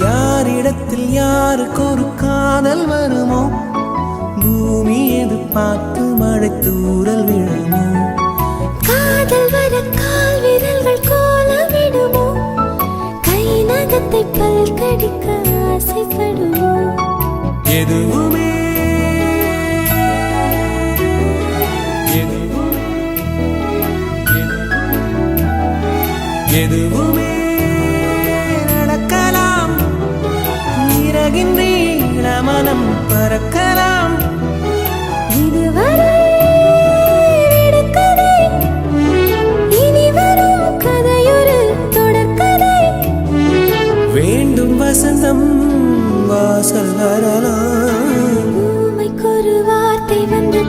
யாரிடத்தில் யாருக்கு ஒரு காதல் வருமோ, பூமி எது பார்த்து மழை தூறல் விழுமோ, காதல் வர கால் விரல்கள் கோலமிடுமோ, கை நகத்தை பல் கடிக்க ஆசைப்படுமோ, எதுவுமே எதுவுமே நடக்கலாம், இறகின் நீள மனம் பறக்கலாம். இதுவரை விடுகதை, இனி வரும் கதையொரு தொடர்கதை. வேண்டும் வசந்தம் வாசல் வரலாம். ஊமைக்கொரு வார்த்தை வந்து